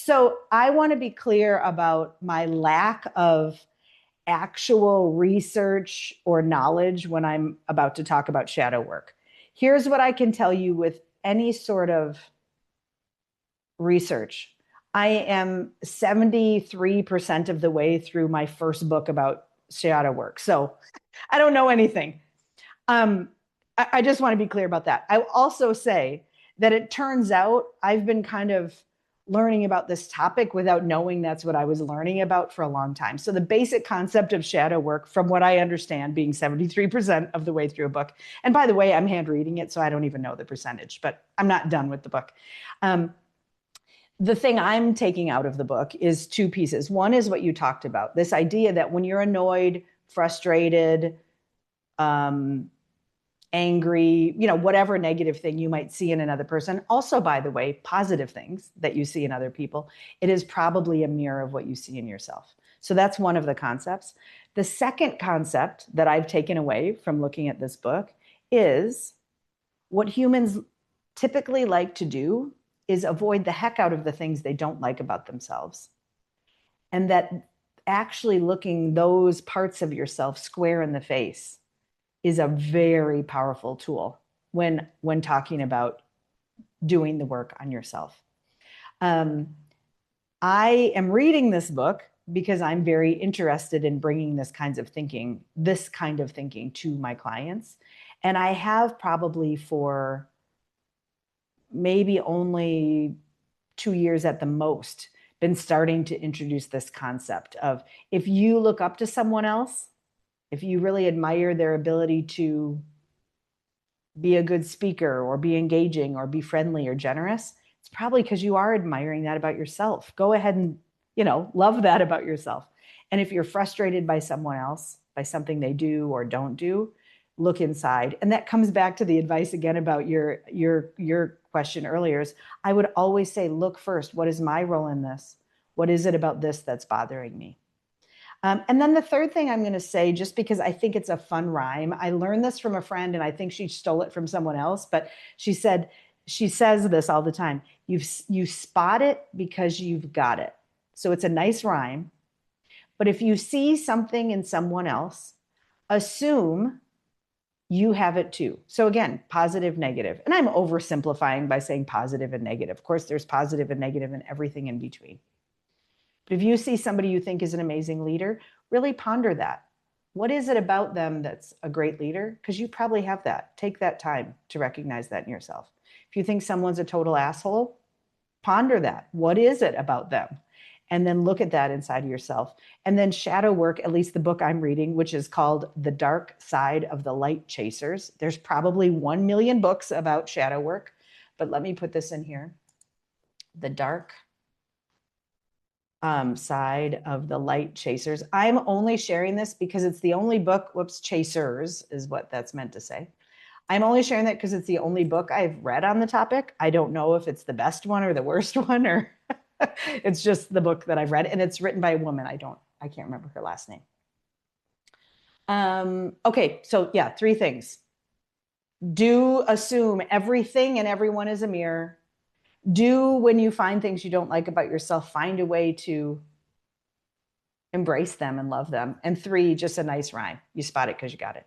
So I want to be clear about my lack of actual research or knowledge when I'm about to talk about shadow work. Here's what I can tell you with any sort of research. I am 73% of the way through my first book about shadow work. So I don't know anything. Um, I just want to be clear about that. I will also say that it turns out I've been kind of learning about this topic without knowing that's what I was learning about for a long time. So the basic concept of shadow work, from what I understand, being 73% of the way through a book. And by the way, I'm hand reading it, so I don't even know the percentage, but I'm not done with the book. The thing I'm taking out of the book is two pieces. One is what you talked about, this idea that when you're annoyed, frustrated, angry, whatever negative thing you might see in another person, also, by the way, positive things that you see in other people, it is probably a mirror of what you see in yourself. So that's one of the concepts. The second concept that I've taken away from looking at this book is what humans typically like to do is avoid the heck out of the things they don't like about themselves. And that actually looking those parts of yourself square in the face is a very powerful tool when talking about doing the work on yourself. I am reading this book because I'm very interested in bringing this kind of thinking to my clients. And I have probably for maybe only 2 years at the most been starting to introduce this concept of, if you look up to someone else, if you really admire their ability to be a good speaker or be engaging or be friendly or generous, it's probably because you are admiring that about yourself. Go ahead and, love that about yourself. And if you're frustrated by someone else, by something they do or don't do, look inside. And that comes back to the advice again about your question earlier. Is I would always say, look first, what is my role in this? What is it about this that's bothering me? And then the third thing I'm going to say, just because I think it's a fun rhyme, I learned this from a friend and I think she stole it from someone else, but she says this all the time. You spot it because you've got it. So it's a nice rhyme. But if you see something in someone else, assume you have it too. So again, positive, negative. And I'm oversimplifying by saying positive and negative. Of course, there's positive and negative and everything in between. But if you see somebody you think is an amazing leader, really ponder that. What is it about them that's a great leader? Because you probably have that. Take that time to recognize that in yourself. If you think someone's a total asshole, ponder that. What is it about them? And then look at that inside of yourself. And then shadow work, at least the book I'm reading, which is called The Dark Side of the Light Chasers. There's probably 1 million books about shadow work, but let me put this in here. The Dark Side of the Light Chasers. I'm only sharing this because it's the only book, Chasers is what that's meant to say. I'm only sharing that because it's the only book I've read on the topic. I don't know if it's the best one or the worst one, or it's just the book that I've read, and it's written by a woman. I can't remember her last name. Okay, so yeah, 3 things. Do assume everything and everyone is a mirror. Do, when you find things you don't like about yourself, find a way to embrace them and love them. And 3, just a nice rhyme. You spot it because you got it.